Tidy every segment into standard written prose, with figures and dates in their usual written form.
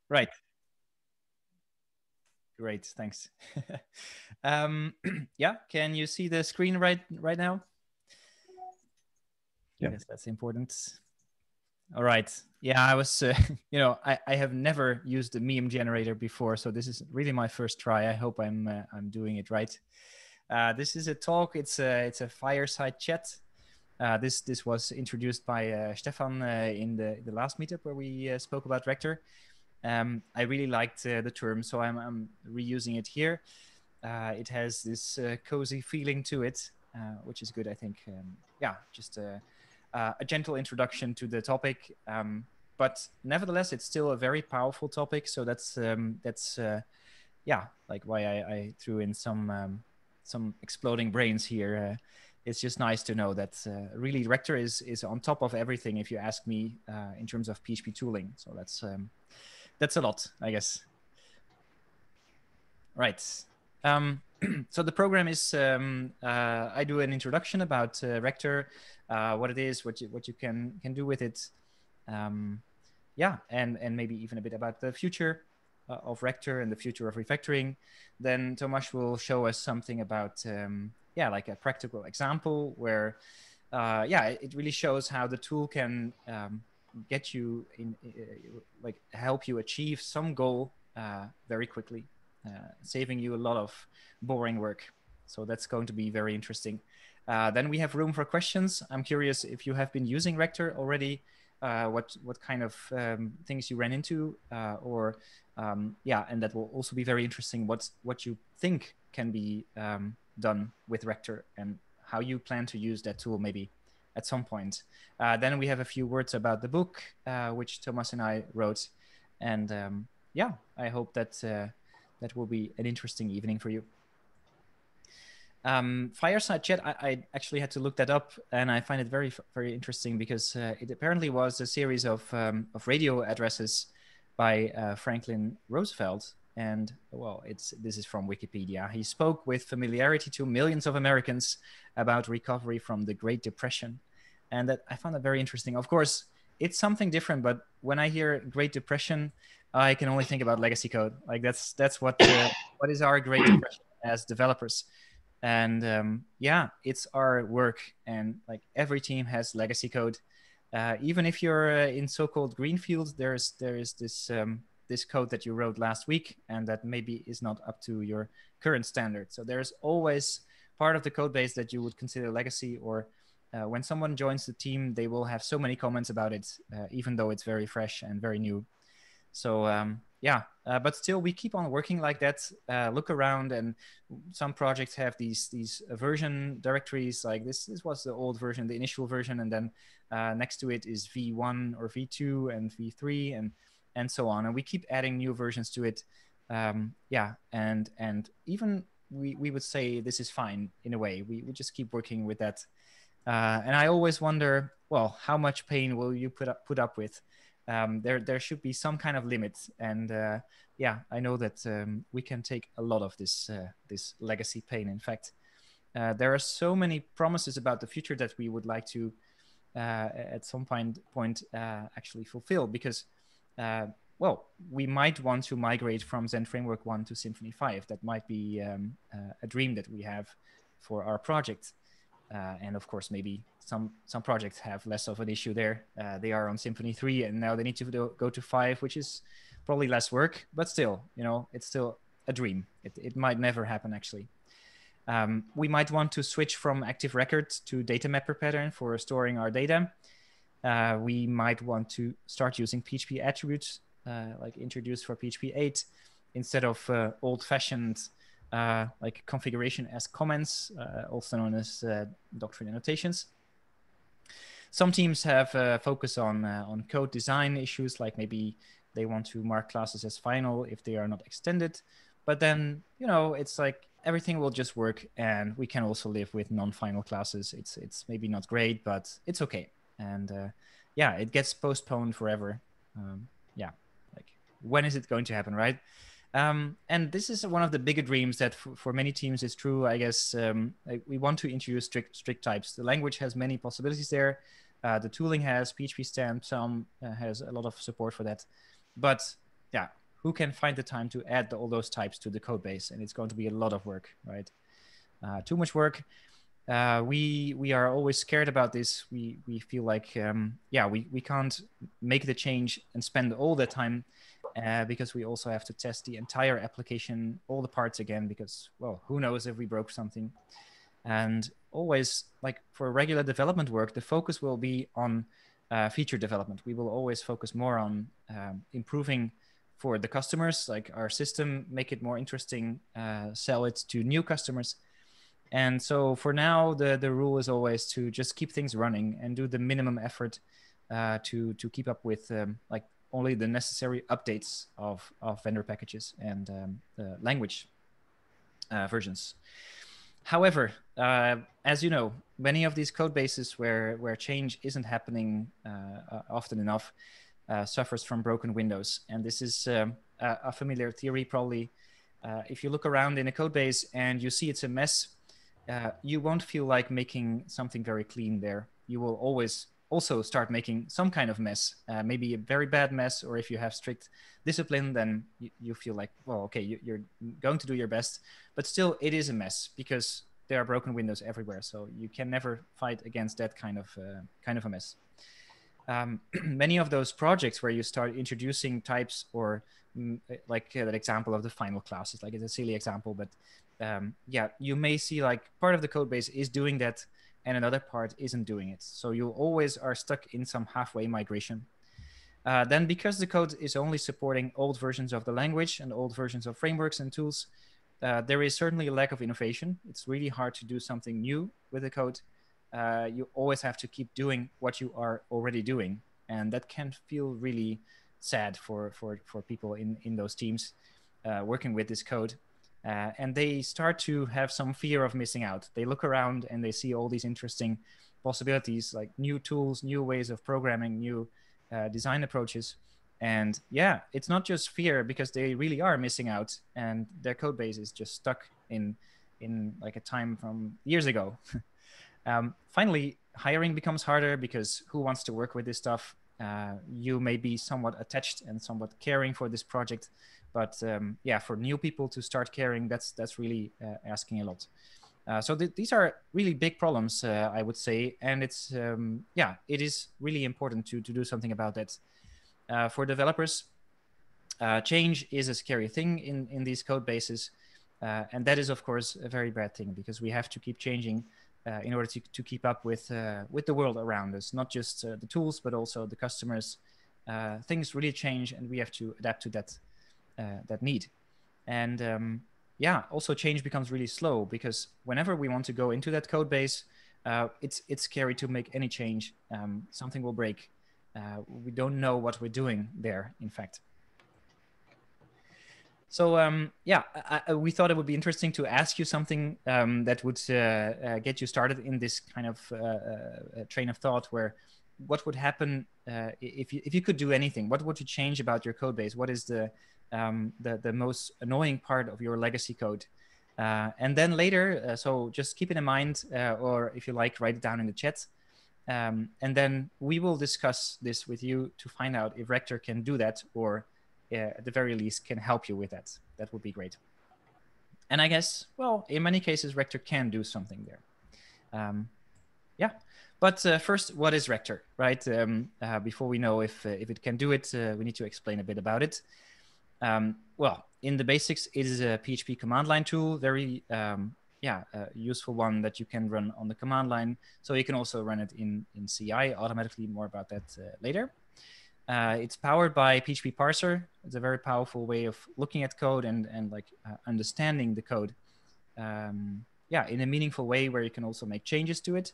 Right. Great. Thanks. Yeah. Can you see the screen right now? Yeah. Yes, that's important. All right. Yeah, I was, I have never used the meme generator before, so this is really my first try. I hope I'm doing it right. This is a talk. It's a fireside chat. This was introduced by Stefan in the last meetup where we spoke about Rector. I really liked the term, so I'm reusing it here. It has this cozy feeling to it, which is good, I think. Yeah, just a gentle introduction to the topic, but nevertheless, it's still a very powerful topic. So that's yeah, like why I threw in some exploding brains here. It's just nice to know that really Rector is on top of everything. If you ask me, in terms of PHP tooling, so that's a lot, I guess. Right. So the program is I do an introduction about Rector, what it is, what you can do with it, yeah, and maybe even a bit about the future of Rector and the future of refactoring. Then Tomas will show us something about yeah, like a practical example where yeah, it really shows how the tool can get you in like help you achieve some goal very quickly, saving you a lot of boring work. So that's going to be very interesting. Then we have room for questions. I'm curious if you have been using Rector already, what kind of things you ran into, or yeah, and that will also be very interesting. What you think can be done with Rector and how you plan to use that tool maybe at some point. Then we have a few words about the book, which Tomas and I wrote, and yeah, I hope that that will be an interesting evening for you. Fireside chat, I actually had to look that up, and I find it very, very interesting because it apparently was a series of radio addresses by Franklin Roosevelt. And well, this is from Wikipedia. He spoke with familiarity to millions of Americans about recovery from the Great Depression, and that I found that very interesting. Of course, it's something different, but when I hear Great Depression, I can only think about legacy code. Like that's what is our Great Depression as developers. And yeah, it's our work, and like every team has legacy code. Even if you're in so-called greenfields, there is this code that you wrote last week and that maybe is not up to your current standard. So there's always part of the code base that you would consider legacy, or when someone joins the team, they will have so many comments about it, even though it's very fresh and very new. So yeah, but still we keep on working like that. Look around, and some projects have these version directories. Like this was the old version, the initial version, and then next to it is v1 or v2 and v3 and so on. And we keep adding new versions to it. Yeah, and even we would say this is fine in a way. We just keep working with that. And I always wonder, well, how much pain will you put up with? There should be some kind of limit, and yeah, I know that we can take a lot of this legacy pain. In fact, there are so many promises about the future that we would like to at some point actually fulfill, because well, we might want to migrate from Zen Framework 1 to Symfony 5. That might be a dream that we have for our project. And of course, maybe some projects have less of an issue there. They are on Symfony 3 and now they need to go to 5, which is probably less work, but still, it's still a dream. It might never happen, actually. We might want to switch from active records to data mapper pattern for storing our data. We might want to start using PHP attributes, like introduced for PHP 8, instead of old-fashioned like configuration as comments, also known as doctrine annotations. Some teams have focus on code design issues, like maybe they want to mark classes as final if they are not extended. But then, it's like everything will just work, and we can also live with non-final classes. It's maybe not great, but it's okay. And yeah, it gets postponed forever. Yeah, like when is it going to happen, right? And this is one of the bigger dreams that for many teams is true, I guess. Like we want to introduce strict types. The language has many possibilities there. The tooling has PHP stamp, some has a lot of support for that. But yeah, who can find the time to add all those types to the code base? And it's going to be a lot of work, right? Too much work. We are always scared about this. We feel like, yeah, we can't make the change and spend all the time because we also have to test the entire application, all the parts again, because, well, who knows if we broke something. And always, like for regular development work, the focus will be on feature development. We will always focus more on improving for the customers, like our system, make it more interesting, sell it to new customers. And so for now, the rule is always to just keep things running and do the minimum effort to keep up with like only the necessary updates of vendor packages and language versions. However, as you know, many of these code bases where change isn't happening often enough suffers from broken windows. And this is a familiar theory probably. If you look around in a code base and you see it's a mess, you won't feel like making something very clean there. You will always also start making some kind of mess, maybe a very bad mess, or if you have strict discipline, then you feel like, well, okay, you're going to do your best, but still it is a mess because there are broken windows everywhere. So you can never fight against that kind of a mess. Many of those projects where you start introducing types or like that example of the final classes, like it's a silly example, but yeah, you may see like part of the code base is doing that and another part isn't doing it. So you always are stuck in some halfway migration. Then because the code is only supporting old versions of the language and old versions of frameworks and tools, there is certainly a lack of innovation. It's really hard to do something new with the code. You always have to keep doing what you are already doing. And that can feel really sad for people in those teams working with this code. And they start to have some fear of missing out. They look around and they see all these interesting possibilities, like new tools, new ways of programming, new design approaches. And yeah, it's not just fear, because they really are missing out and their code base is just stuck in like a time from years ago. Finally, hiring becomes harder because who wants to work with this stuff? You may be somewhat attached and somewhat caring for this project, but yeah, for new people to start caring, that's really asking a lot. So these are really big problems, I would say, and it's yeah, it is really important to do something about that. For developers, change is a scary thing in these code bases, and that is of course a very bad thing, because we have to keep changing in order to keep up with the world around us, not just the tools, but also the customers. Things really change, and we have to adapt to that need. And yeah, also change becomes really slow, because whenever we want to go into that code base, it's scary to make any change. Something will break. We don't know what we're doing there, in fact. So yeah, we thought it would be interesting to ask you something that would get you started in this kind of train of thought, where what would happen if you could do anything? What would you change about your code base? What is the most annoying part of your legacy code? And then later, so just keep it in mind, or if you like, write it down in the chat. And then we will discuss this with you to find out if Rector can do that, or at the very least can help you with that. That would be great. And I guess, well, in many cases, Rector can do something there. Yeah, but first, what is Rector, right? Before we know if it can do it, we need to explain a bit about it. Well, in the basics, it is a PHP command line tool, very yeah, a useful one that you can run on the command line. So you can also run it in CI automatically. More about that later. It's powered by PHP parser. It's a very powerful way of looking at code and like understanding the code. Yeah, in a meaningful way where you can also make changes to it.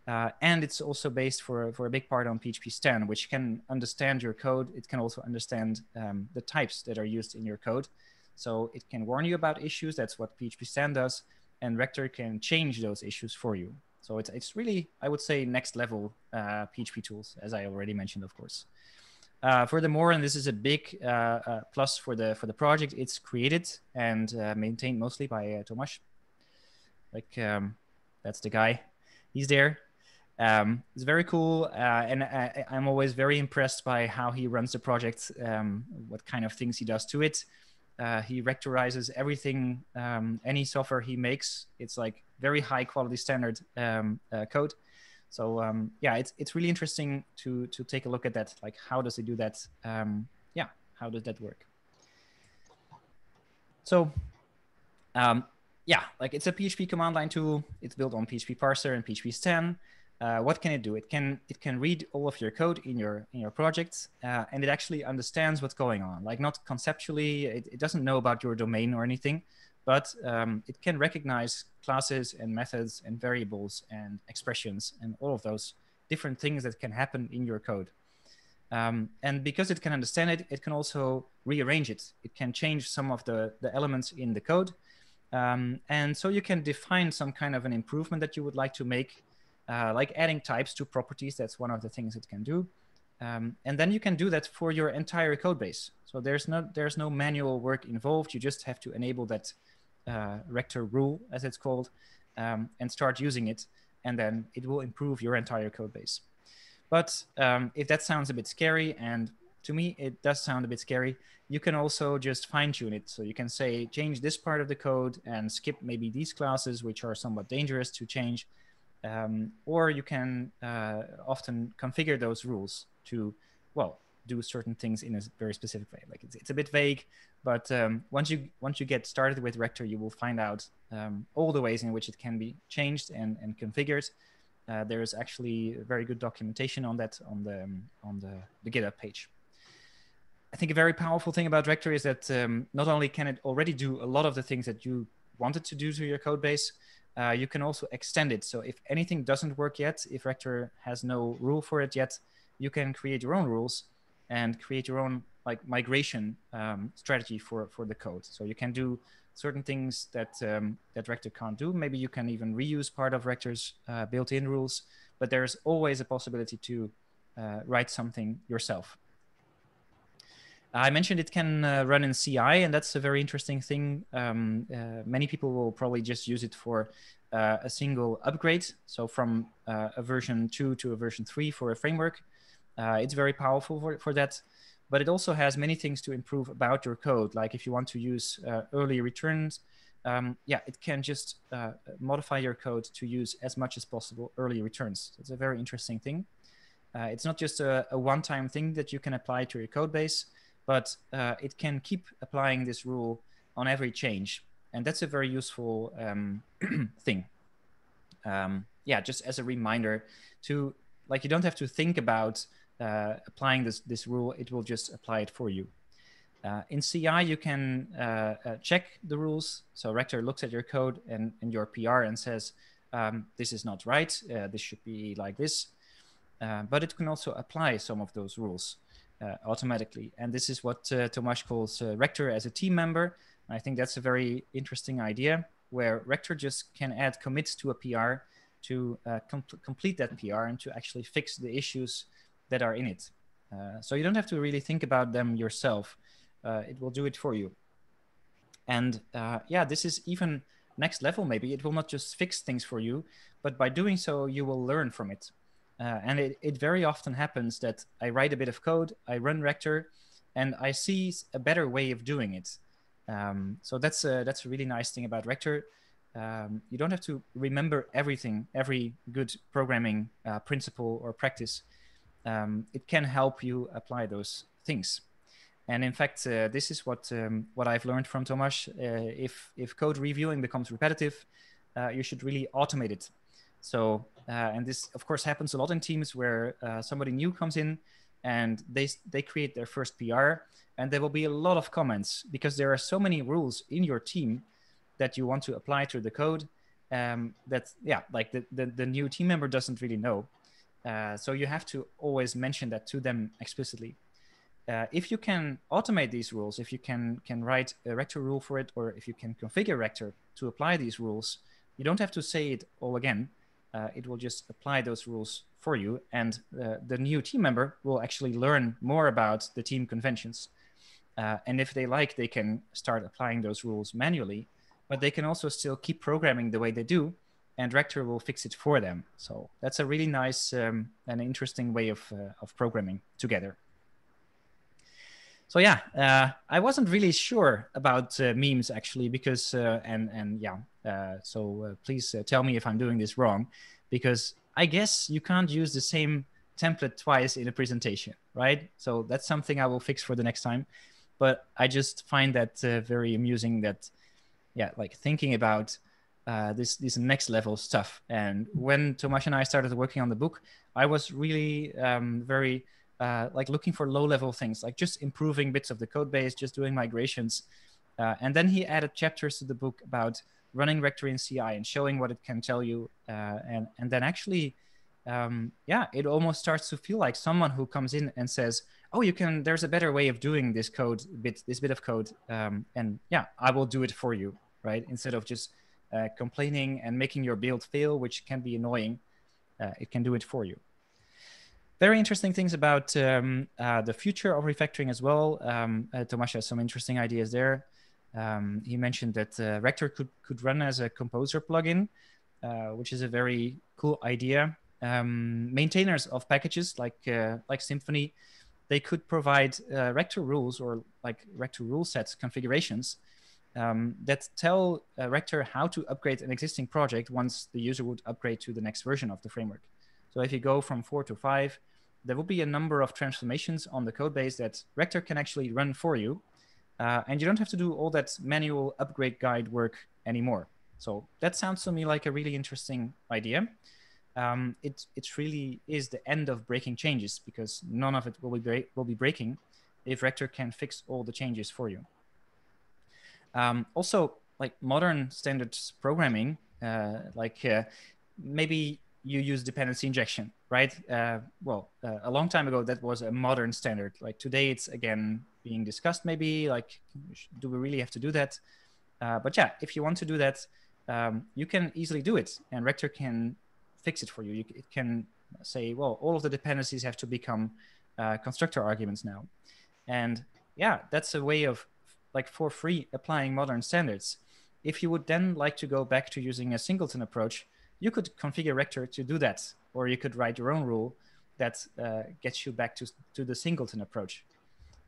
And it's also based for a big part on PHP Stan, which can understand your code. It can also understand the types that are used in your code. So it can warn you about issues. That's what PHP Stan does. And Rector can change those issues for you. So it's really, I would say, next level PHP tools, as I already mentioned, of course. Furthermore, and this is a big plus for the project, it's created and maintained mostly by Tomas. Like that's the guy. He's there. It's very cool, and I'm always very impressed by how he runs the project, what kind of things he does to it. He rectorizes everything, any software he makes. It's like very high quality standard code. So yeah, it's really interesting to take a look at that. Like, how does he do that? Yeah, how does that work? So yeah, like it's a PHP command line tool. It's built on PHP parser and PHP stan. What can it do? It can read all of your code in your project, and it actually understands what's going on. Like, not conceptually, it doesn't know about your domain or anything, but it can recognize classes and methods and variables and expressions and all of those different things that can happen in your code. And because it can understand it, it can also rearrange it. It can change some of the elements in the code. And so you can define some kind of an improvement that you would like to make, like adding types to properties. That's one of the things it can do. And then you can do that for your entire code base. So there's no manual work involved. You just have to enable that Rector rule, as it's called, and start using it. And then it will improve your entire code base. But if that sounds a bit scary, and to me it does sound a bit scary, you can also just fine tune it. So you can say, change this part of the code and skip maybe these classes, which are somewhat dangerous to change. Or you can often configure those rules to, well, do certain things in a very specific way. Like, it's a bit vague, but once you get started with Rector, you will find out all the ways in which it can be changed and configured. There is actually very good documentation on that on the GitHub page. I think a very powerful thing about Rector is that not only can it already do a lot of the things that you wanted to do to your code base, you can also extend it. So if anything doesn't work yet, if Rector has no rule for it yet, you can create your own rules and create your own like migration strategy for the code. So you can do certain things that that Rector can't do. Maybe you can even reuse part of Rector's built-in rules, but there's always a possibility to write something yourself. I mentioned it can run in CI, and that's a very interesting thing. Many people will probably just use it for a single upgrade. So from a version 2 to a version 3 for a framework. It's very powerful for that. But it also has many things to improve about your code. Like if you want to use early returns, yeah, it can just modify your code to use as much as possible early returns. It's a very interesting thing. It's not just a one-time thing that you can apply to your code base, but it can keep applying this rule on every change. And that's a very useful thing. Yeah, just as a reminder to, like, you don't have to think about applying this rule. It will just apply it for you. In CI, you can check the rules. So Rector looks at your code and your PR and says, this is not right. This should be like this. But it can also apply some of those rules automatically. And this is what Tomas calls Rector as a team member. And I think that's a very interesting idea, where Rector just can add commits to a PR to complete that PR and to actually fix the issues that are in it. So you don't have to really think about them yourself. It will do it for you. And yeah, this is even next level. Maybe it will not just fix things for you, but by doing so, you will learn from it. And it very often happens that I write a bit of code, I run Rector, and I see a better way of doing it. So that's a really nice thing about Rector. You don't have to remember everything, every good programming principle or practice. It can help you apply those things. And in fact, this is what I've learned from Tomas. If code reviewing becomes repetitive, you should really automate it. So, and this, of course, happens a lot in teams where somebody new comes in and they create their first PR, and there will be a lot of comments because there are so many rules in your team that you want to apply to the code that, yeah, like the new team member doesn't really know. So you have to always mention that to them explicitly. If you can automate these rules, if you can write a Rector rule for it, or if you can configure Rector to apply these rules, you don't have to say it all again. It will just apply those rules for you, and the new team member will actually learn more about the team conventions. And if they like, they can start applying those rules manually, but they can also still keep programming the way they do, and Rector will fix it for them. So that's a really nice and interesting way of programming together. So yeah, I wasn't really sure about memes actually, because so please tell me if I'm doing this wrong, because I guess you can't use the same template twice in a presentation, right? So that's something I will fix for the next time. But I just find that very amusing that, yeah, like thinking about this next level stuff. And when Tomas and I started working on the book, I was really very like looking for low level things, like just improving bits of the code base, just doing migrations. And then he added chapters to the book about running Rector in CI and showing what it can tell you. And then actually, yeah, it almost starts to feel like someone who comes in and says, oh, there's a better way of doing this this bit of code. And yeah, I will do it for you, right? Instead of just complaining and making your build fail, which can be annoying, it can do it for you. Very interesting things about the future of refactoring as well. Tomas has some interesting ideas there. He mentioned that Rector could run as a composer plugin, which is a very cool idea. Maintainers of packages like Symfony, they could provide Rector rules or like Rector rule sets configurations that tell Rector how to upgrade an existing project once the user would upgrade to the next version of the framework. So if you go from 4 to 5, there will be a number of transformations on the code base that Rector can actually run for you. And you don't have to do all that manual upgrade guide work anymore. So that sounds to me like a really interesting idea. It really is the end of breaking changes, because none of it will be breaking if Rector can fix all the changes for you. Also, like modern standards programming, maybe you use dependency injection, right? A long time ago, that was a modern standard. Like today, it's again being discussed, maybe like, do we really have to do that? But yeah, if you want to do that, you can easily do it, and Rector can fix it for you. It can say, well, all of the dependencies have to become constructor arguments now. And yeah, that's a way of like for free applying modern standards. If you would then like to go back to using a singleton approach, you could configure Rector to do that, or you could write your own rule that gets you back to the singleton approach,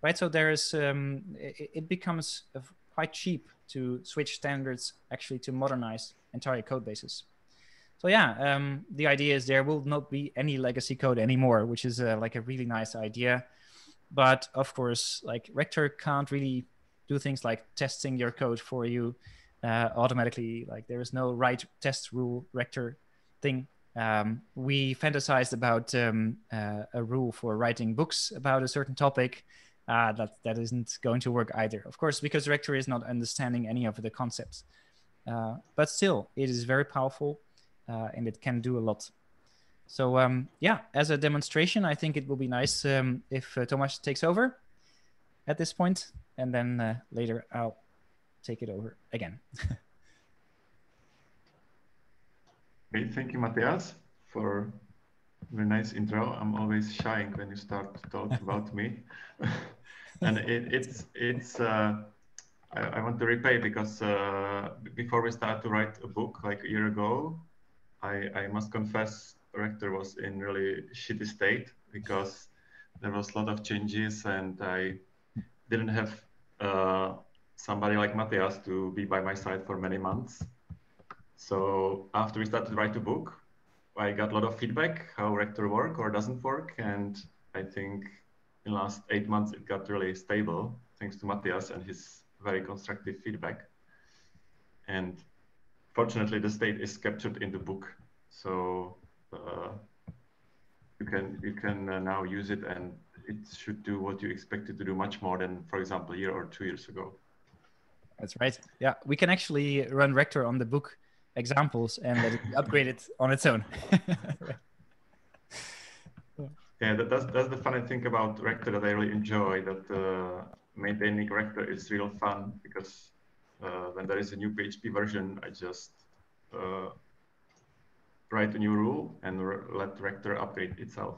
right? So there's it becomes quite cheap to switch standards actually to modernize entire code bases. So yeah, the idea is there will not be any legacy code anymore, which is like a really nice idea. But of course, like Rector can't really do things like testing your code for you automatically. Like there is no write test rule Rector thing. We fantasized about a rule for writing books about a certain topic. That isn't going to work either, of course, because Rector is not understanding any of the concepts. But still, it is very powerful and it can do a lot. So yeah, as a demonstration, I think it will be nice if Tomas takes over at this point, and then later I'll take it over again. Okay, thank you, Matthias, for a very nice intro. I'm always shying when you start to talk about me. And I want to repay, because before we start to write a book like a year ago, I must confess Rector was in really shitty state, because there was a lot of changes and I didn't have somebody like Matthias to be by my side for many months. So after we started to write the book, I got a lot of feedback how Rector work or doesn't work, and I think in the last 8 months it got really stable thanks to Matthias and his very constructive feedback. And fortunately, the state is captured in the book, so you can now use it, and it should do what you expect it to do much more than, for example, a year or 2 years ago. That's right. Yeah, we can actually run Rector on the book examples and let it be upgraded on its own. Right. Yeah, that's the funny thing about Rector that I really enjoy, that maintaining Rector is real fun, because when there is a new PHP version, I just write a new rule and let Rector update itself.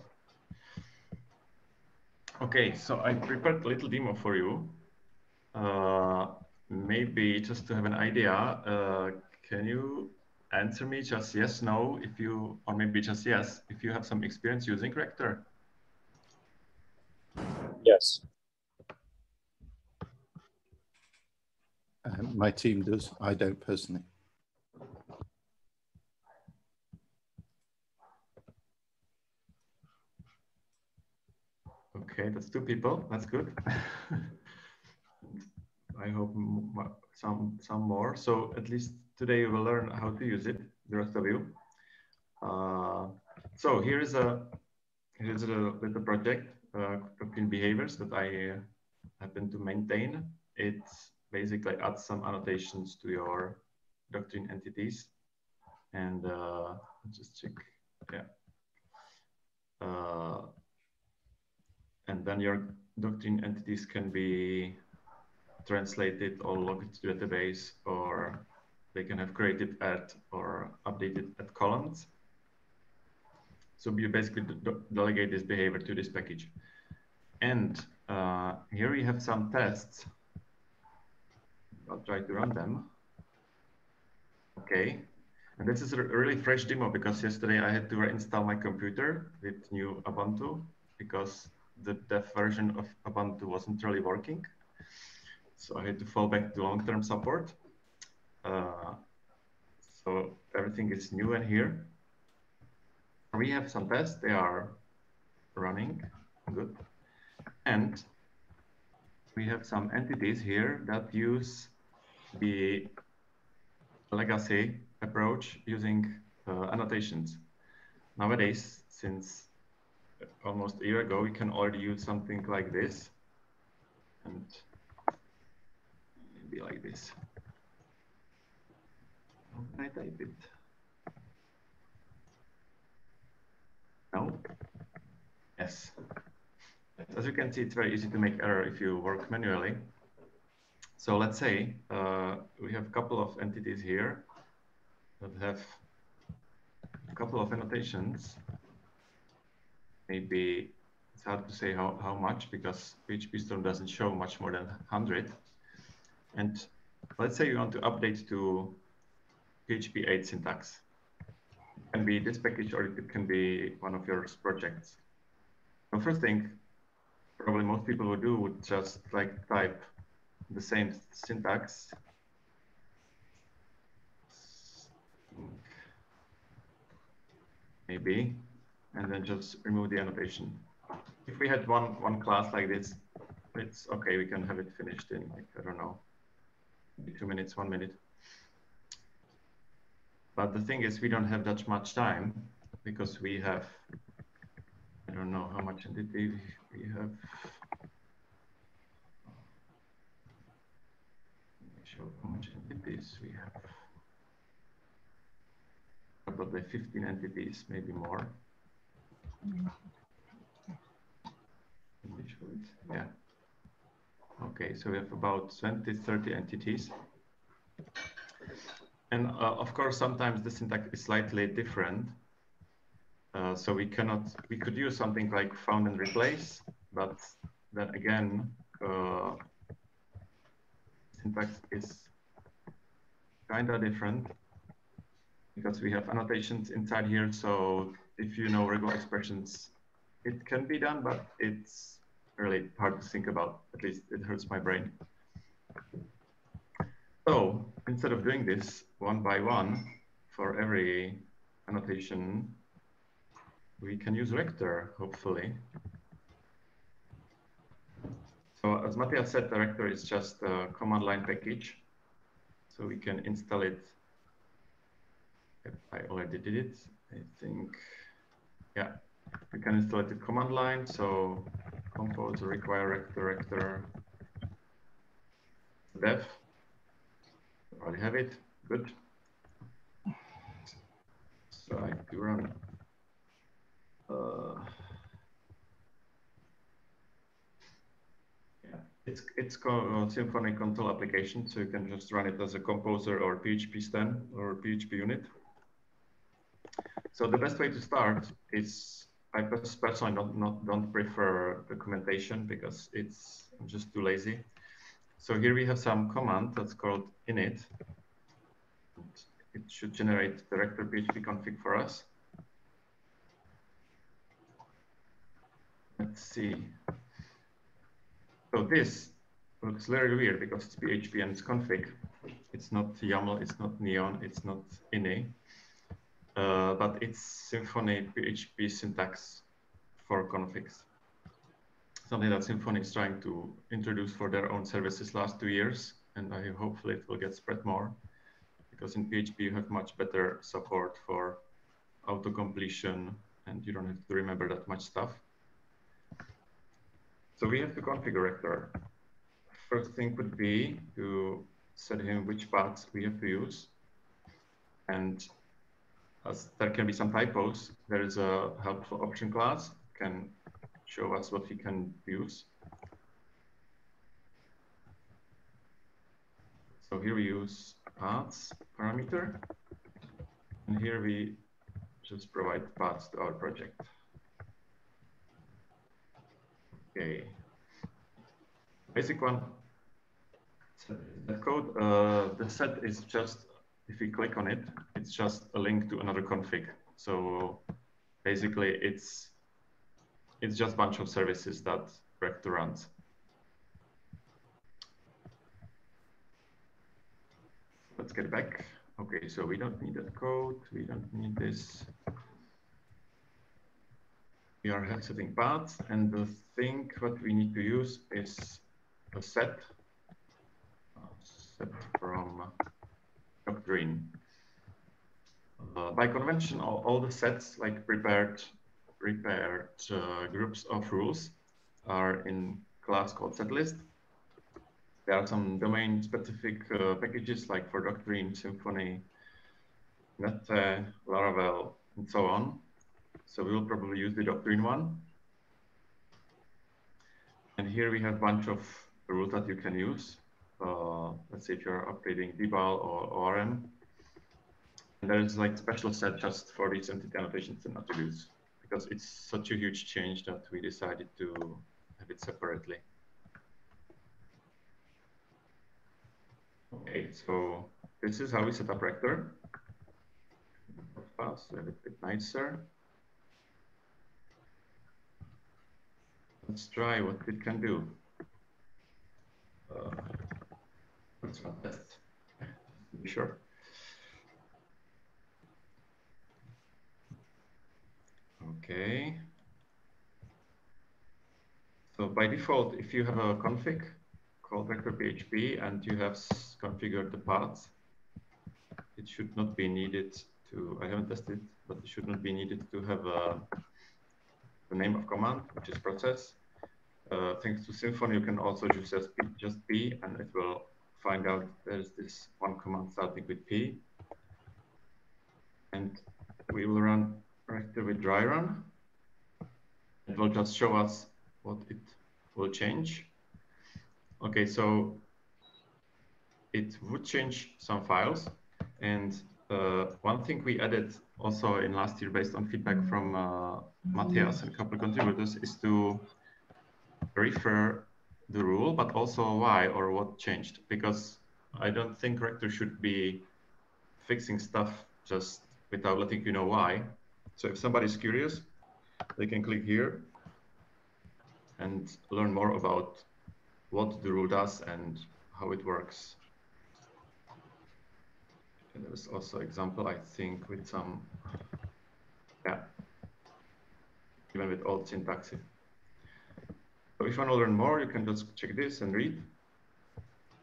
Okay, so I prepared a little demo for you. Maybe just to have an idea, can you answer me just yes, no, if you, or maybe just yes, if you have some experience using Rector. Yes. My team does. I don't personally. Okay, that's 2 people. That's good. I hope some more. So at least today you will learn how to use it, the rest of you. So here's a little project, Doctrine Behaviors, that I happen to maintain. It basically adds some annotations to your doctrine entities. And just check, yeah. And then your doctrine entities can be translated or logged to the database, or they can have created at or updated at columns. So you basically delegate this behavior to this package. And here we have some tests. I'll try to run them. Okay. And this is a really fresh demo because yesterday I had to reinstall my computer with new Ubuntu because the dev version of Ubuntu wasn't really working. So I had to fall back to long-term support. So everything is new in here. We have some tests, they are running, good. And we have some entities here that use the legacy approach using annotations. Nowadays, since almost a year ago, we can already use something like this. And maybe like this. How can I type it? No? Yes. As you can see, it's very easy to make error if you work manually. So let's say we have a couple of entities here that have a couple of annotations. Maybe it's hard to say how much because PHP Storm doesn't show much more than 100. And let's say you want to update to PHP 8 syntax. It can be this package or it can be one of your projects. The first thing probably most people would do would just like type the same syntax. Maybe, and then just remove the annotation. If we had one class like this, it's okay, we can have it finished in, like, I don't know, 2 minutes, 1 minute. But the thing is, we don't have that much time because we have, I don't know how much entity we have. Let me show how much entities we have. Probably 15 entities, maybe more. Yeah. Okay, so we have about 20, 30 entities. And of course, sometimes the syntax is slightly different. So we could use something like found and replace, but then again, syntax is kind of different because we have annotations inside here. So if you know regular expressions, it can be done, but it's really hard to think about. At least it hurts my brain. So instead of doing this one by one for every annotation, we can use Rector, hopefully. So as Matthias said, the Rector is just a command line package. So we can install it. I already did it, I think. Yeah, we can install it with command line. So compose require Rector dev. Already have it, good. So I have to run. It's called Symfony control application, so you can just run it as a composer or PHP stem or PHP unit. So the best way to start is, I personally don't prefer documentation because I'm just too lazy. So here we have some command that's called init. it should generate the Rector PHP config for us. Let's see. So this looks very weird because it's PHP and it's config. It's not YAML, it's not Neon, it's not ini, but it's Symfony PHP syntax for configs. Something that Symfony is trying to introduce for their own services last 2 years, and hopefully it will get spread more, because in PHP you have much better support for auto-completion and you don't have to remember that much stuff. So we have to configure Rector. First thing would be to set him which paths we have to use. And as there can be some typos, there is a helpful option class can show us what we can use. So here we use paths parameter, and here we just provide paths to our project. Okay, basic one. The code, the set is just, if we click on it, it's just a link to another config. So basically, it's just a bunch of services that Rector runs. Let's get back. Okay, so we don't need that code. We don't need this. We are setting paths, and the thing what we need to use is a set from doctrine. By convention, all the sets, like prepared groups of rules, are in class called setlist. There are some domain-specific packages, like for Doctrine, Symfony, Nete, Laravel, and so on. So we will probably use the Doctrine one. And here we have a bunch of rules that you can use. Let's say if you're upgrading debal or ORM. And there's like special set just for these entity annotations and attributes, because it's such a huge change that we decided to have it separately. Okay, so this is how we set up Rector. Fast, a little bit nicer. Let's try what it can do. Let's run test. Be sure. Okay. So by default, if you have a config called Rector PHP and you have configured the paths, it should not be needed to, I haven't tested, but it should not be needed to have the name of command, which is process. Thanks to Symfony, you can also just P, and it will find out there's this one command starting with P. And we will run Rector with dry run. It will just show us what it will change. Okay, so it would change some files. And one thing we added also in last year based on feedback from Matthias and a couple of contributors is to refer the rule, but also why or what changed. Because I don't think Rector should be fixing stuff just without letting you know why. So if somebody's curious, they can click here and learn more about what the rule does and how it works. And there's also example, I think, with some, yeah, even with old syntax. So if you want to learn more, you can just check this and read.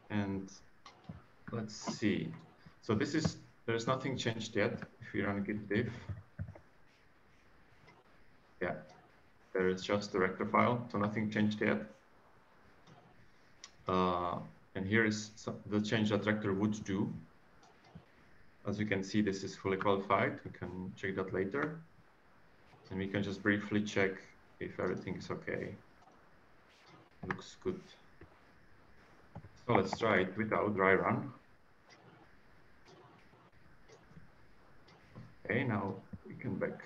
And let's see. So this is, there's nothing changed yet. If you run git diff, yeah, there is just the Rector file, so nothing changed yet. And here is the change that Rector would do. As you can see, this is fully qualified. We can check that later. And we can just briefly check if everything is okay. Looks good. So let's try it without dry run. Okay, now we can back.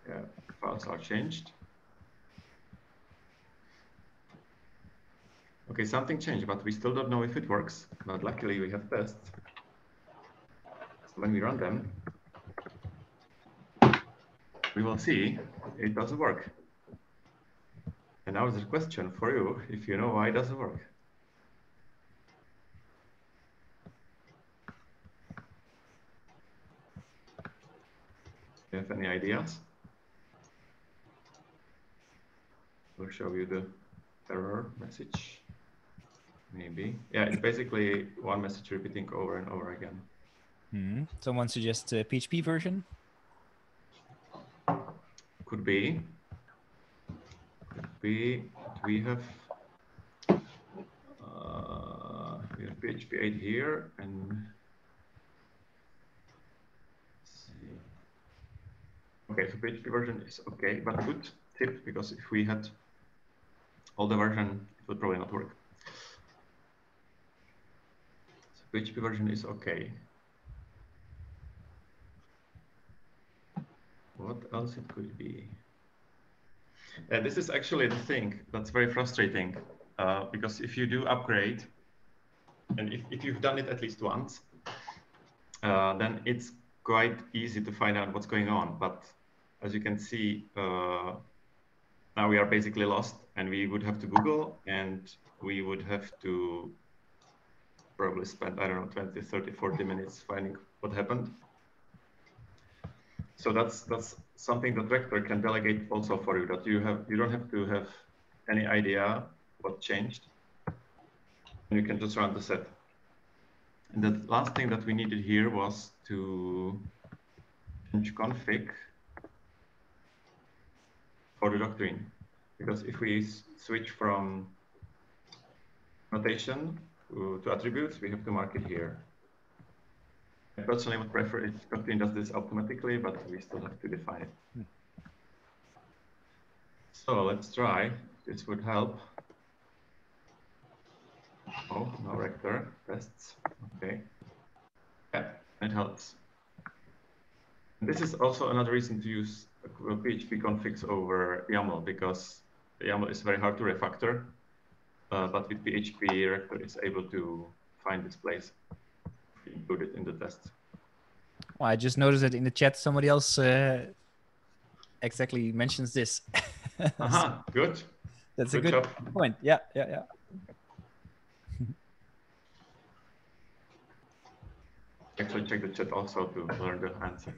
Yeah, files are changed. Okay, something changed, but we still don't know if it works. But luckily we have tests. When we run them, we will see it doesn't work. And now there's a question for you, if you know why it doesn't work. Do you have any ideas? We'll show you the error message. Maybe. Yeah, it's basically one message repeating over and over again. Someone suggests a PHP version? Could be. Could be. We have PHP 8 here, and let's see. Okay, so PHP version is okay, but good tip, because if we had older version, it would probably not work. So PHP version is okay. What else it could be? This is actually the thing that's very frustrating, because if you do upgrade, and if you've done it at least once, then it's quite easy to find out what's going on. But as you can see, now we are basically lost, and we would have to Google, and we would have to probably spend, I don't know, 20, 30, 40 minutes finding what happened. So that's something that Rector can delegate also for you, that you don't have to have any idea what changed. And you can just run the set. And the last thing that we needed here was to change config for the doctrine. Because if we switch from notation to attributes, we have to mark it here. I personally would prefer if doctrine does this automatically, but we still have to define it. So let's try. This would help. Oh, no Rector tests. Okay. Yeah, it helps. And this is also another reason to use PHP configs over YAML, because YAML is very hard to refactor. But with PHP, Rector is able to find this place, include it in the test. Well, I just noticed that in the chat, somebody else exactly mentions this. Aha, good. That's good a good job. point. Yeah, yeah, yeah. Actually, check the chat also to learn the answer.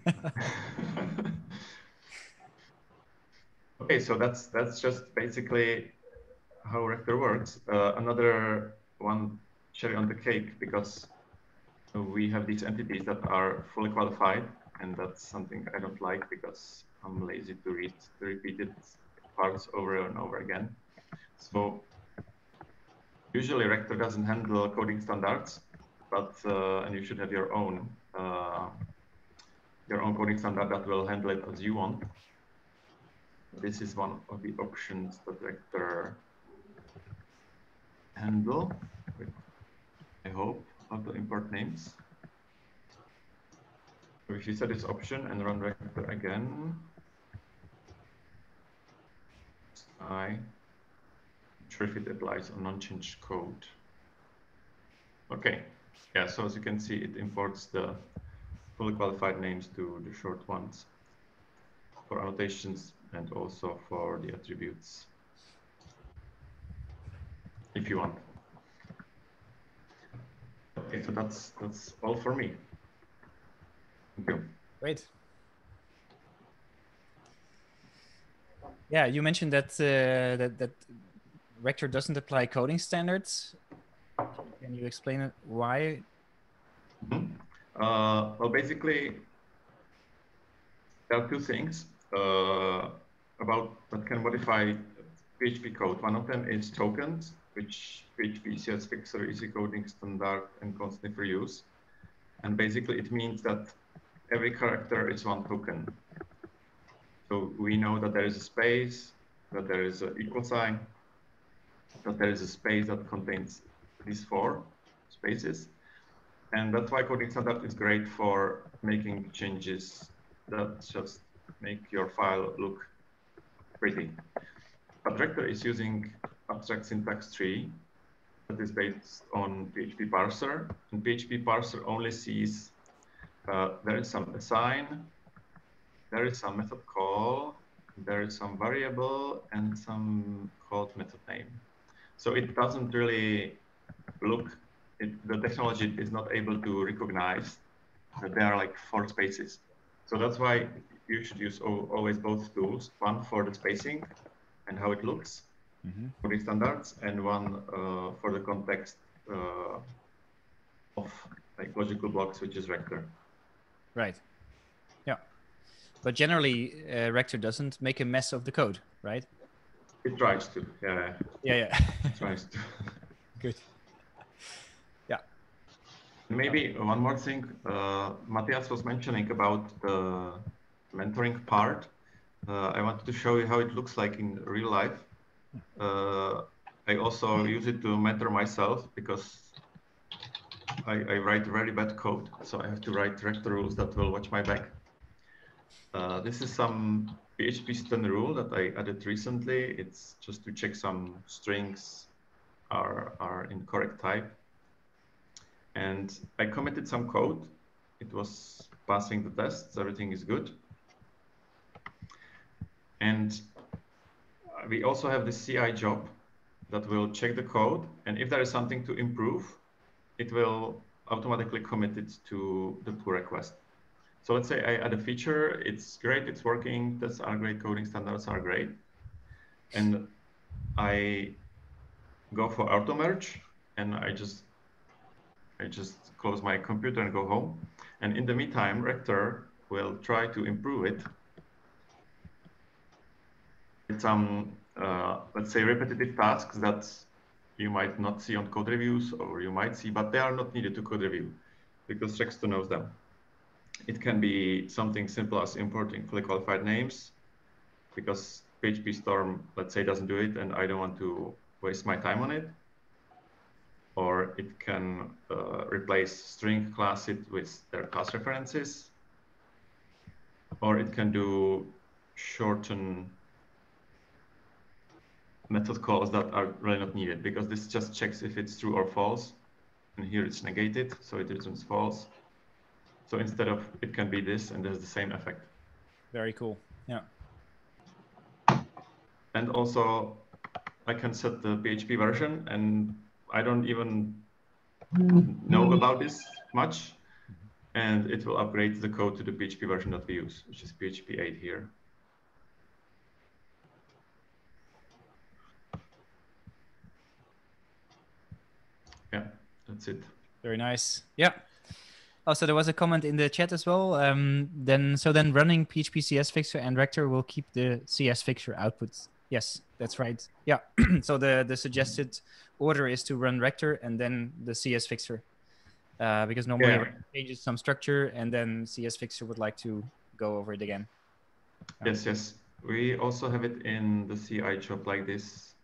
Okay, so that's just basically how Rector works. Another one cherry on the cake, because we have these entities that are fully qualified, and that's something I don't like because I'm lazy to read the repeated parts over and over again. So usually Rector doesn't handle coding standards, but and you should have your own coding standard that will handle it as you want. This is one of the options that Rector handle with, I hope, auto import names. So if you set this option and run Rector again, I'm sure if it applies on non-changed code. Okay, yeah, so as you can see, it imports the fully qualified names to the short ones for annotations and also for the attributes, if you want. Okay, so that's all for me. Thank you. Great. Yeah, you mentioned that that Rector doesn't apply coding standards. Can you explain it why? Mm-hmm. Well, basically, there are two things about that can modify PHP code. One of them is tokens, which PHP ECS fixer, easy coding standard, and constantly for use. And basically, it means that every character is one token. So we know that there is a space, that there is an equal sign, that there is a space that contains these four spaces. And that's why coding standard is great for making changes that just make your file look pretty. But Rector is using abstract syntax tree that is based on PHP parser, and PHP parser only sees there is some assign, there is some method call, there is some variable, and some called method name. So it doesn't really look, the technology is not able to recognize that there are like 4 spaces. So that's why you should use always both tools, one for the spacing and how it looks for the standards, and one for the context of like logical blocks, which is Rector. Right. Yeah. But generally, Rector doesn't make a mess of the code, right? It tries to, yeah. Yeah. It tries to. Good. Yeah. Maybe one more thing, Matthias was mentioning about the mentoring part. I wanted to show you how it looks like in real life. I also use it to mentor myself because I write very bad code, so I have to write Rector rules that will watch my back. This is some PHP stun rule that I added recently. It's just to check some strings are in correct type. And I committed some code. It was passing the tests. Everything is good. And we also have the CI job that will check the code. And if there is something to improve, it will automatically commit it to the pull request. So let's say I add a feature. It's great. It's working. Tests are great. Coding standards are great. And I go for auto merge, and I just close my computer and go home. And in the meantime, Rector will try to improve it with some, let's say, repetitive tasks that you might not see on code reviews, or you might see, but they are not needed to code review because Rector knows them. It can be something simple as importing fully qualified names because PHP Storm, let's say, doesn't do it, and I don't want to waste my time on it. Or it can replace string class it with their class references. Or it can do shorten method calls that are really not needed, because this just checks if it's true or false. And here it's negated, so it returns false. So instead of, it can be this, and there's the same effect. Very cool. Yeah. And also, I can set the PHP version, and I don't even know about this much. And it will upgrade the code to the PHP version that we use, which is PHP 8 here. Yeah, that's it. Very nice. Yeah. Also, there was a comment in the chat as well. Then running PHP CS fixer and Rector will keep the CS fixer outputs. Yes, that's right. Yeah. So the suggested order is to run Rector and then the CS fixer, because normally it changes some structure and then CS fixer would like to go over it again. Yes, yes. We also have it in the CI job like this.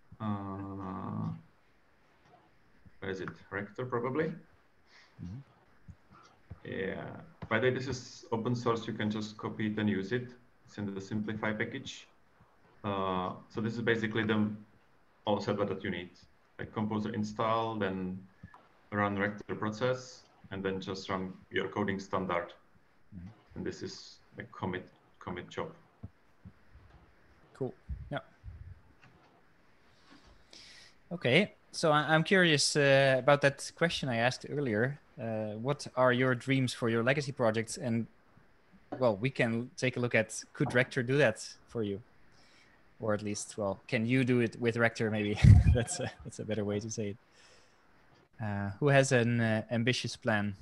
Where is it? Rector, probably. Yeah. By the way, this is open source. You can just copy it and use it. It's in the simplify package. So this is basically the all setup that you need. Like composer install, then run Rector process, and then just run your coding standard. And this is a commit job. Cool. Yeah. Okay. So I'm curious about that question I asked earlier. What are your dreams for your legacy projects? And well, we can take a look at, could Rector do that for you? Or at least, well, can you do it with Rector? Maybe that's a better way to say it. Who has an ambitious plan?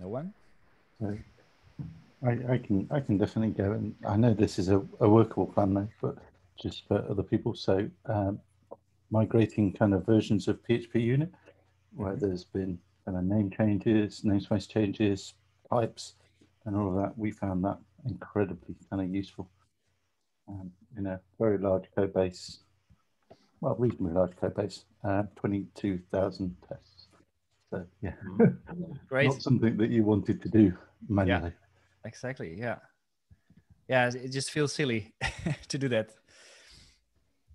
No one? I can definitely go, and I know this is a workable plan though, but just for other people. So migrating kind of versions of PHP unit where there's been kind of name changes, namespace changes, types, and all of that. We found that incredibly kind of useful. In a very large code base, well, reasonably large code base, 22,000 tests. So yeah, Great. not something that you wanted to do manually. Yeah. exactly. Yeah. Yeah, it just feels silly to do that.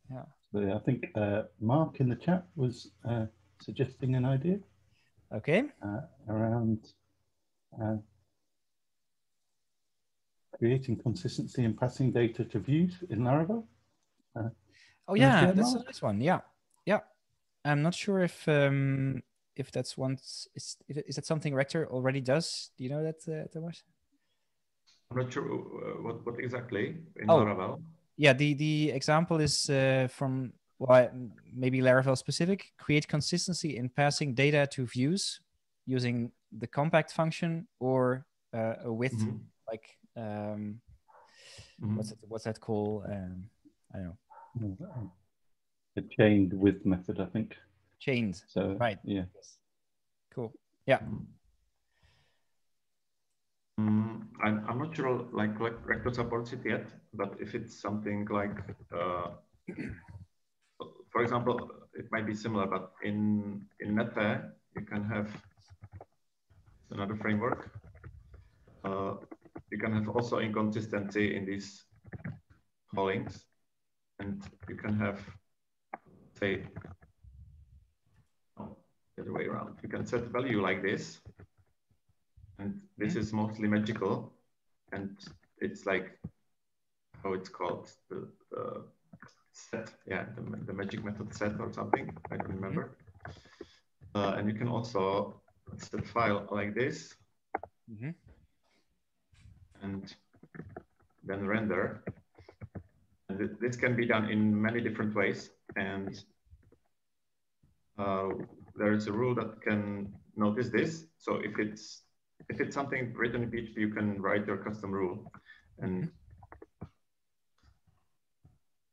Yeah. So yeah, I think Mark in the chat was suggesting an idea Okay. around creating consistency and passing data to views in Laravel. Oh yeah, share, that's a Mark? nice one. Yeah. Yeah. I'm not sure if that's is that something Rector already does? Do you know that, Tomas? I'm not sure what exactly in Oh, Laravel. yeah. The example is from maybe Laravel specific. Create consistency in passing data to views using the compact function or a width, Mm-hmm. like Mm-hmm. what's that called? I don't know. A chained with method, I think. Chained. So Right. yeah. Yes. Cool. Yeah. I'm not sure like Rector supports it yet, but if it's something like, for example, it might be similar, but in NetPair, you can have another framework. You can have also inconsistency in these callings, and you can have, say, the other way around. You can set value like this, and this is mostly magical, and it's like how it's called, the set, yeah, the magic method set or something, I don't remember. And you can also set file like this, and then render. And this can be done in many different ways, and there is a rule that can notice this. So if it's something written in PHP, you can write your custom rule, and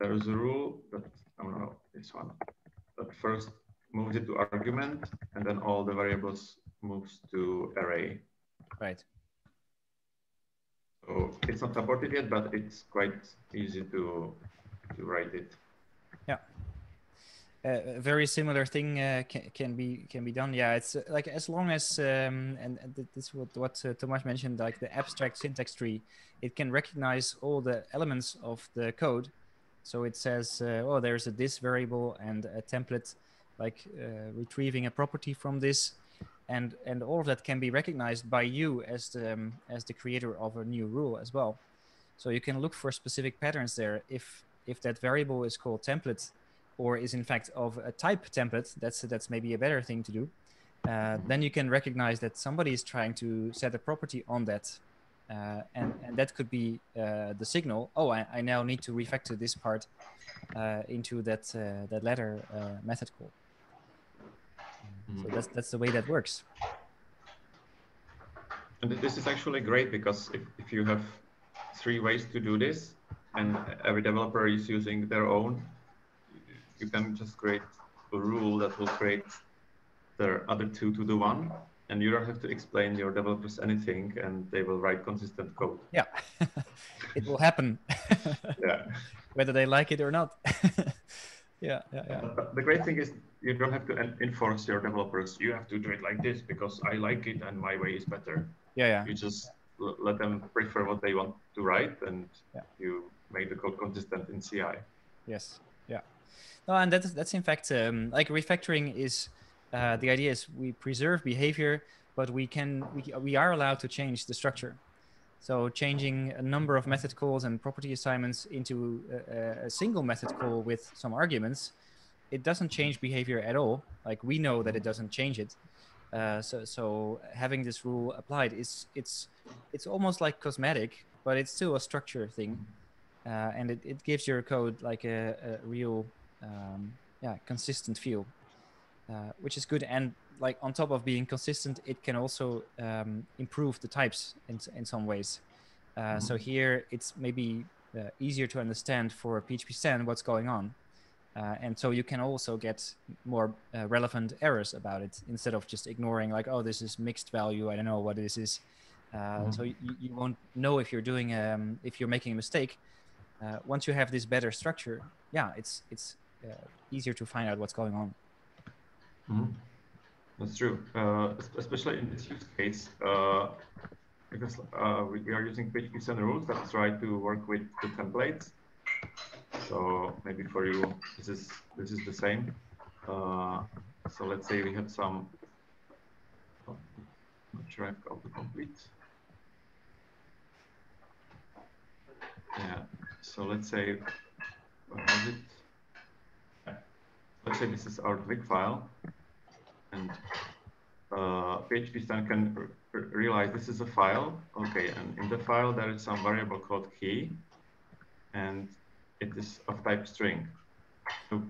there is a rule that, I don't know, this one, that first moves it to argument, and then all the variables moves to array. Right. So it's not supported yet, but it's quite easy to write it. Yeah. A very similar thing can be done. Yeah, it's like as long as and this is what Tomas mentioned, like the abstract syntax tree, it can recognize all the elements of the code. So it says, oh, there's a this variable and a template, like retrieving a property from this, and all of that can be recognized by you as the creator of a new rule as well. So you can look for specific patterns there. If that variable is called template, or is in fact of a type template, that's maybe a better thing to do. Then you can recognize that somebody is trying to set a property on that. And that could be the signal. Oh, I now need to refactor this part into that latter method call. So that's the way that works. And this is actually great because if you have 3 ways to do this, and every developer is using their own, you can just create a rule that will create the other 2 to the 1, and you don't have to explain your developers anything, and they will write consistent code. Yeah, it will happen. Yeah. Whether they like it or not. Yeah. But the great thing is you don't have to enforce your developers. You have to do it like this because I like it and my way is better. Yeah. You just let them prefer what they want to write, and you make the code consistent in CI. Yes. Yeah. No, and that's in fact like refactoring is the idea is we preserve behavior, but we are allowed to change the structure. So changing a number of method calls and property assignments into a single method call with some arguments, it doesn't change behavior at all. Like we know that it doesn't change it. So having this rule applied it's almost like cosmetic, but it's still a structure thing, and it gives your code like a real consistent feel, which is good. And like on top of being consistent, it can also improve the types in some ways. So here it's maybe easier to understand for PHP Stan what's going on. And so you can also get more relevant errors about it instead of just ignoring like, oh, this is mixed value, I don't know what this is. So you won't know if you're doing if you're making a mistake. Once you have this better structure, it's easier to find out what's going on. That's true, especially in this use case. because we are using PHP 7 rules that try to work with the templates. So maybe for you, this is the same. So let's say we have some. Oh, not sure I've got the complete. Yeah. So let's say, what was it? Yeah. Let's say this is our twig file, and PHP Stan can realize this is a file. Okay, and in the file there is some variable called key, and it is of type string. So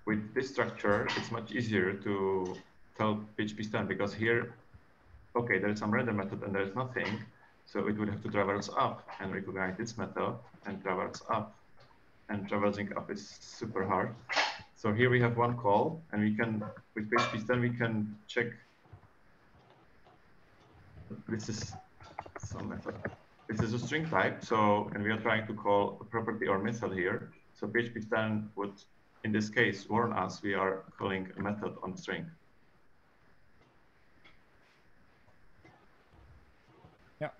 with this structure, it's much easier to tell PHP Stan, because here, okay, there is some render method and there is nothing. So it would have to traverse up and recognize this method and traverse up. And traversing up is super hard. So here we have one call, and we can, with PHP Stan, we can check. This is some method. This is a string type, so, and we are trying to call a property or method here. So PHP Stan would, in this case, warn us we are calling a method on string. Yeah.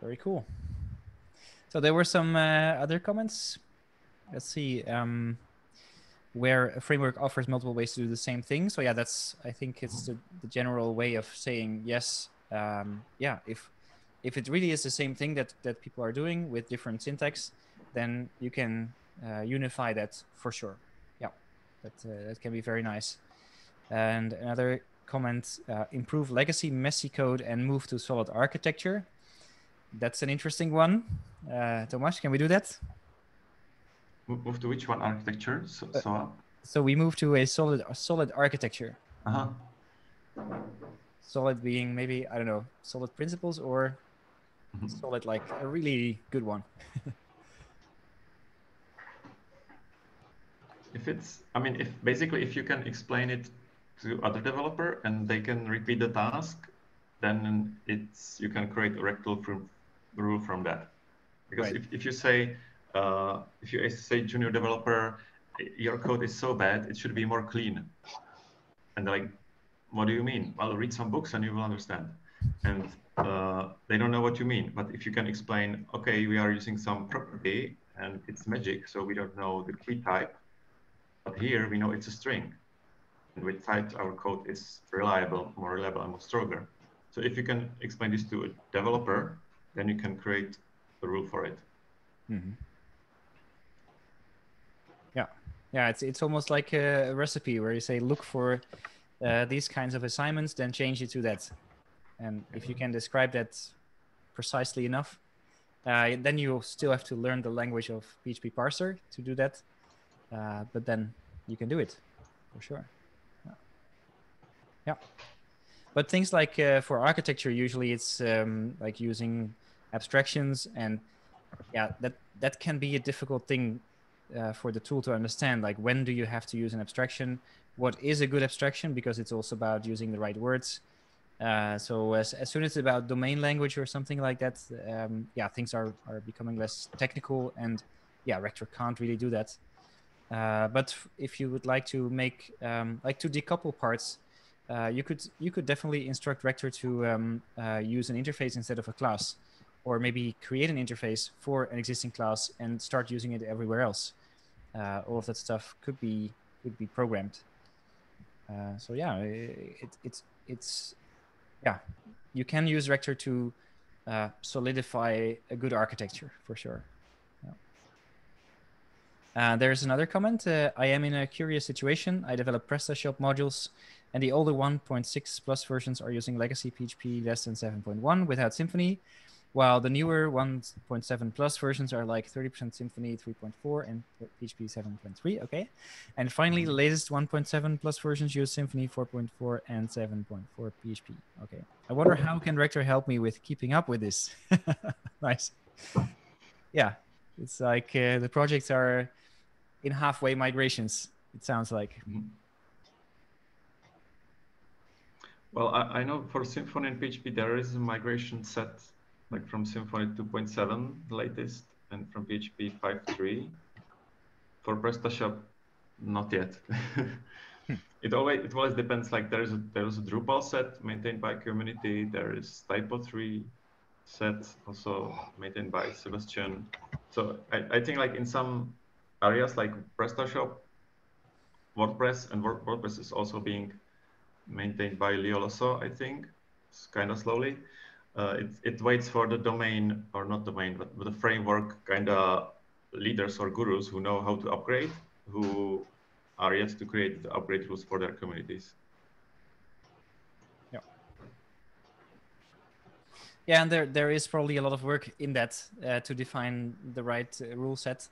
Very cool. So there were some other comments. Let's see. Where a framework offers multiple ways to do the same thing. So yeah, that's, I think it's the general way of saying yes. Yeah, if it really is the same thing that people are doing with different syntax, then you can unify that for sure. Yeah, that can be very nice. And another comment, improve legacy messy code and move to solid architecture. That's an interesting one. Tomas, can we do that? Move to which one architecture? So we move to a solid architecture. Solid being maybe, I don't know, solid principles, or solid like a really good one. If it's, I mean, if you can explain it to other developer and they can repeat the task, then you can create a rectal rule from that. Because Right. if you say, junior developer, your code is so bad, it should be more clean. And they're like, what do you mean? Well, read some books and you will understand. And they don't know what you mean. But if you can explain, okay, we are using some property and it's magic, so we don't know the key type. But here we know it's a string. And with types, our code is reliable, more reliable, and more stronger. So if you can explain this to a developer, then you can create a rule for it. Mm-hmm. Yeah, it's almost like a recipe where you say, look for these kinds of assignments, then change it to that. And if you can describe that precisely enough, then you still have to learn the language of PHP parser to do that. But then you can do it for sure. Yeah. But things like for architecture, usually it's like using abstractions, and yeah, that can be a difficult thing for the tool to understand. Like, when do you have to use an abstraction? What is a good abstraction? Because it's also about using the right words. So as soon as it's about domain language or something like that, yeah, things are becoming less technical, and yeah, Rector can't really do that. But if you would like to make like to decouple parts, you could definitely instruct Rector to use an interface instead of a class, or maybe create an interface for an existing class and start using it everywhere else. All of that stuff could be programmed. So yeah, it's yeah, you can use Rector to solidify a good architecture for sure. There's another comment. I am in a curious situation. I develop PrestaShop modules, and the older 1.6 plus versions are using legacy PHP less than 7.1 without Symfony, while the newer 1.7 plus versions are like 30% Symfony 3.4 and PHP 7.3. Okay. And finally, the latest 1.7 plus versions use Symfony 4.4 and 7.4 PHP. Okay. I wonder how can Rector help me with keeping up with this? Nice. Yeah. It's like the projects are in halfway migrations, it sounds like. Well, I know for Symfony and PHP, there is a migration set, like from Symfony 2.7, the latest, and from PHP 5.3. For PrestaShop, not yet. it always depends. Like there is a Drupal set maintained by community. There is Typo3 set also maintained by Sebastian. So I think like in some areas like PrestaShop, WordPress, and WordPress is also being maintained by Lioloso, I think. It's kind of slowly. It waits for the domain, or not domain, but the framework kind of leaders or gurus who know how to upgrade, who are yet to create the upgrade rules for their communities. Yeah. Yeah, and there is probably a lot of work in that to define the right rule set.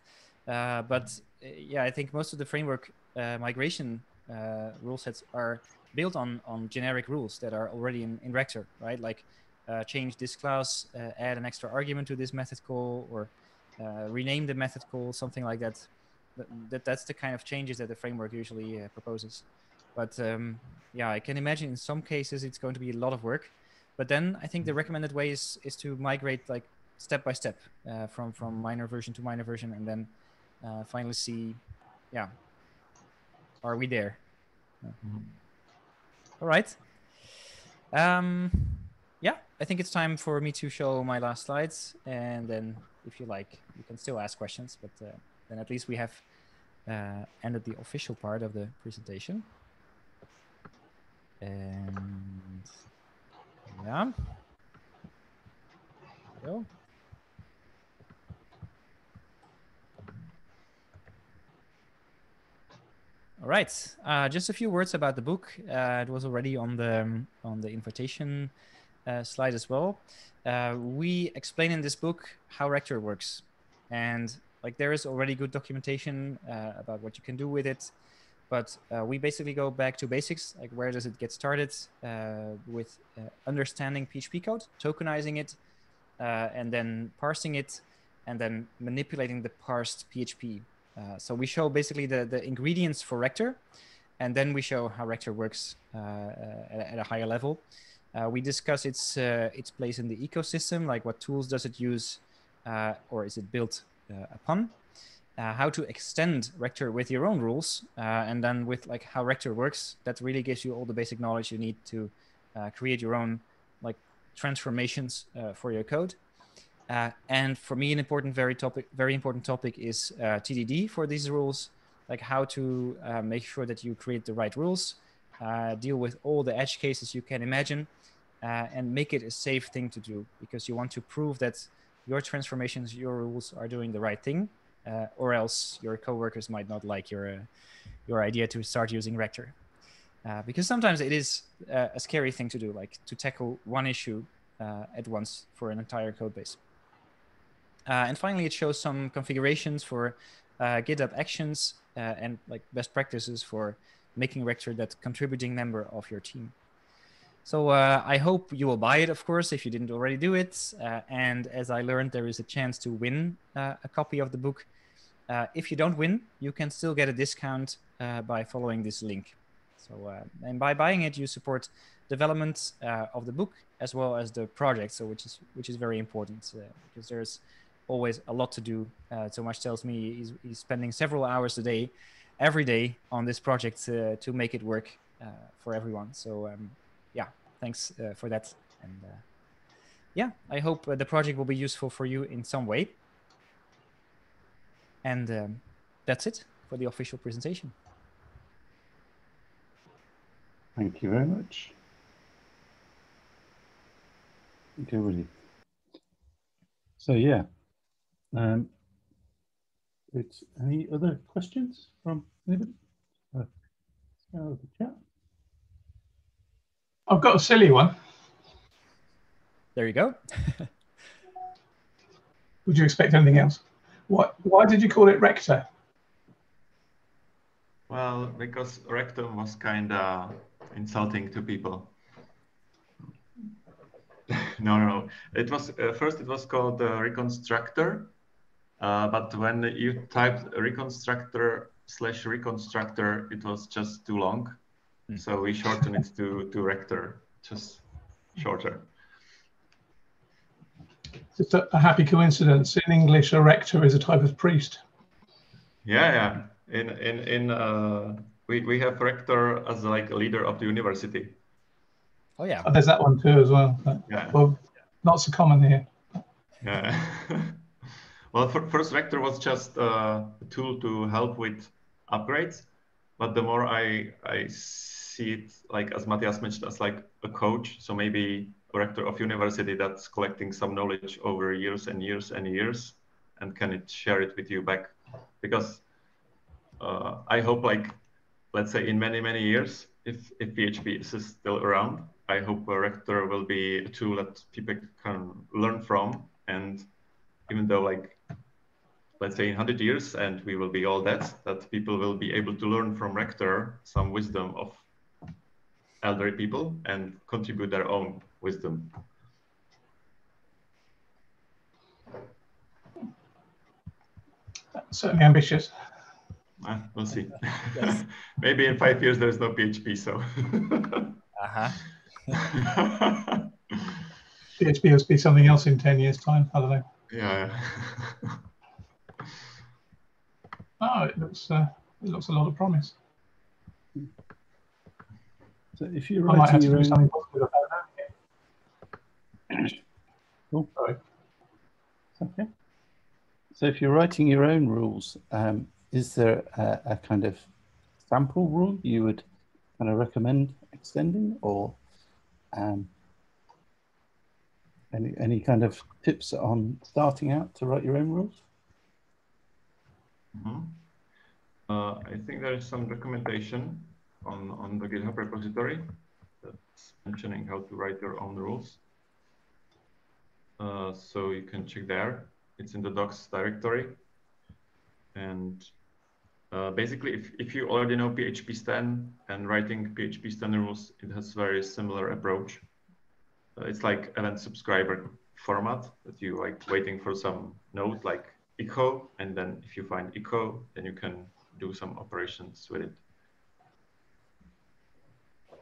But yeah, I think most of the framework migration rule sets are built on generic rules that are already in Rector, right? Like change this class, add an extra argument to this method call, or rename the method call, something like that. That's the kind of changes that the framework usually proposes. But yeah, I can imagine in some cases it's going to be a lot of work. But then I think the recommended way is to migrate like step by step from minor version to minor version, and then finally see, yeah, are we there? All right. Yeah, I think it's time for me to show my last slides, and then if you like, you can still ask questions, but then at least we have ended the official part of the presentation. And yeah, there we go. All right, just a few words about the book. It was already on the invitation slide as well. We explain in this book how Rector works, and like there is already good documentation about what you can do with it. But we basically go back to basics, like where does it get started with understanding PHP code, tokenizing it, and then parsing it, and then manipulating the parsed PHP. So we show basically the ingredients for Rector, and then we show how Rector works at a higher level. We discuss its place in the ecosystem, like what tools does it use, or is it built upon? How to extend Rector with your own rules, and then with like how Rector works. That really gives you all the basic knowledge you need to create your own like transformations for your code. And for me, an important, very important topic is TDD for these rules, like how to make sure that you create the right rules, deal with all the edge cases you can imagine, and make it a safe thing to do, because you want to prove that your transformations, your rules are doing the right thing, or else your coworkers might not like your idea to start using Rector. Because sometimes it is a scary thing to do, like to tackle one issue at once for an entire code base. And finally, it shows some configurations for GitHub Actions and like best practices for making Rector that contributing member of your team. So I hope you will buy it, of course, if you didn't already do it. And as I learned, there is a chance to win a copy of the book. If you don't win, you can still get a discount by following this link. So, and by buying it, you support development of the book as well as the project. So, which is very important because there's always a lot to do. Tomas tells me he's spending several hours a day, every day, on this project to make it work for everyone. So, yeah, thanks for that. And yeah, I hope the project will be useful for you in some way. And that's it for the official presentation. Thank you very much. Okay, Willie. So yeah, it's any other questions from anybody? Let's go over the chat. I've got a silly one. There you go. Would you expect anything else? Why did you call it Rector? Well, because rectum was kind of insulting to people. No. It was first it was called Reconstructor, but when you typed Reconstructor/Reconstructor, it was just too long. So we shortened it to Rector, just shorter. It's a happy coincidence. In English, a rector is a type of priest. Yeah. we have rector as like a leader of the university. Oh yeah. Oh, there's that one too as well. Yeah. Well, not so common here. Yeah. Well, first rector was just a tool to help with upgrades, but the more I see it, like as Matthias mentioned, as like a coach. So maybe a rector of university that's collecting some knowledge over years and years and years, and can it share it with you back? Because I hope, like, let's say in many years, if PHP is still around, I hope a rector will be a tool that people can learn from. And even though, like, let's say in 100 years and we will be all dead, that people will be able to learn from rector some wisdom of elderly people and contribute their own wisdom. Certainly ambitious. We'll see. Yes. Maybe in 5 years there's no PHP, so. Uh-huh. PHP will be something else in 10 years' time. I don't know. Yeah. Oh, it looks a lot of promise. So if you're I might have writing to your do own, something positive about that. oh, Sorry. okay. So if you're writing your own rules, is there a kind of sample rule you would kind of recommend extending, or any kind of tips on starting out to write your own rules? Mm-hmm. I think there is some documentation on the GitHub repository that's mentioning how to write your own rules. So you can check there. It's in the docs directory. And basically, if you already know PHP Stan and writing PHP Stan rules, it has very similar approach. It's like event subscriber format that you like waiting for some node like echo, and then if you find echo, then you can do some operations with it.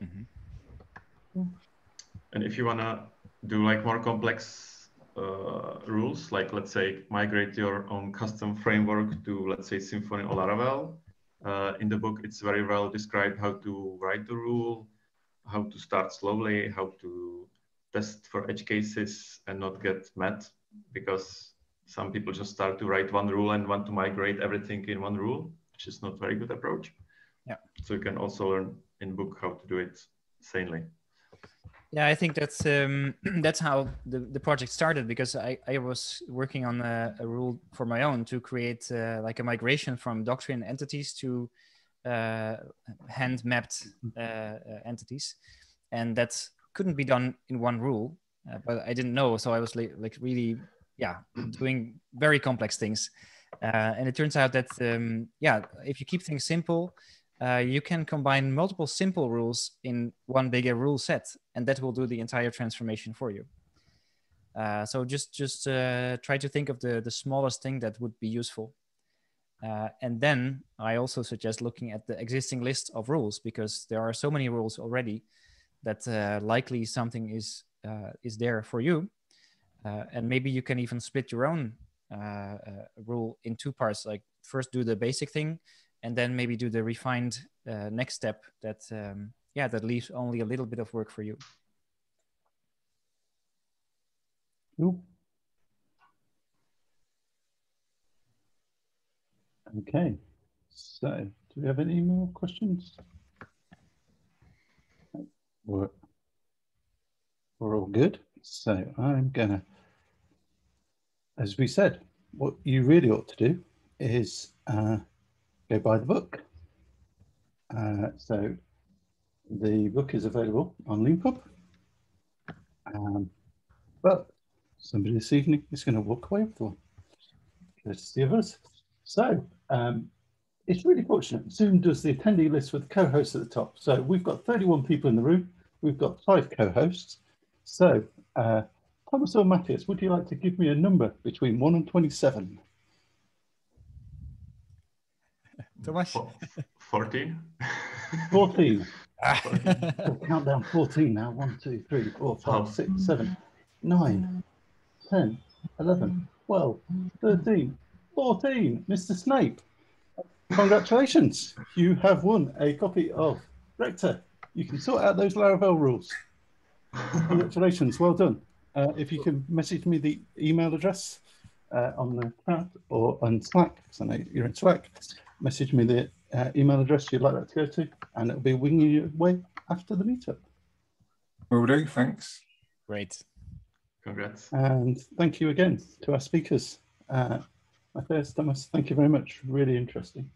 Mm-hmm. And if you wanna do like more complex rules, like let's say migrate your own custom framework to, let's say, Symfony or Laravel, in the book it's very well described how to write the rule, how to start slowly, how to test for edge cases and not get mad, because some people just start to write one rule and want to migrate everything in one rule, which is not a very good approach. Yeah. So you can also learn in book how to do it sanely. Yeah, I think that's that's how the project started, because I was working on a rule for my own to create like a migration from doctrine entities to hand mapped entities, and that couldn't be done in one rule, but I didn't know, so I was like really doing very complex things, and it turns out that if you keep things simple, you can combine multiple simple rules in one bigger rule set, and that will do the entire transformation for you. So just try to think of the smallest thing that would be useful. And then I also suggest looking at the existing list of rules, because there are so many rules already that likely something is there for you. And maybe you can even split your own rule in two parts, like first do the basic thing, and then maybe do the refined next step that that leaves only a little bit of work for you. Cool. Okay, so do we have any more questions? We're all good. So I'm gonna, as we said, what you really ought to do is go buy the book. So the book is available on Leanpub, but somebody this evening is going to walk away with one. Courtesy of us. So it's really fortunate. Zoom does the attendee list with co-hosts at the top. So we've got 31 people in the room. We've got 5 co-hosts. So Thomas or Matthias, would you like to give me a number between 1 and 27? Thomas? 14. 14. 14. We'll count down 14 now. 1, 2, 3, 4, 5, 6, 7, 9, 10, 11, 12, 13, 14. Mr. Snape. Congratulations. You have won a copy of Rector. You can sort out those Laravel rules. Congratulations. Well done. If you can message me the email address on the chat or on Slack, because I know you're in Slack, message me the email address you'd like that to go to, and it'll be winging you away after the meetup. Will do. Thanks. Great. Congrats. And thank you again to our speakers. Matthias, Tomas, thank you very much. Really interesting.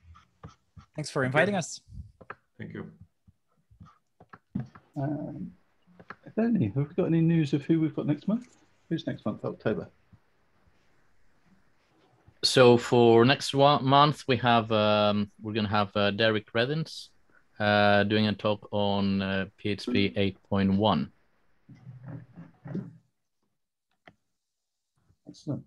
Thanks for inviting us. Thank you. Danny, have we got any news of who we've got next month? Who's next month? October. So for next month, we have we're going to have Derek Reddins doing a talk on PHP 8.1. Excellent.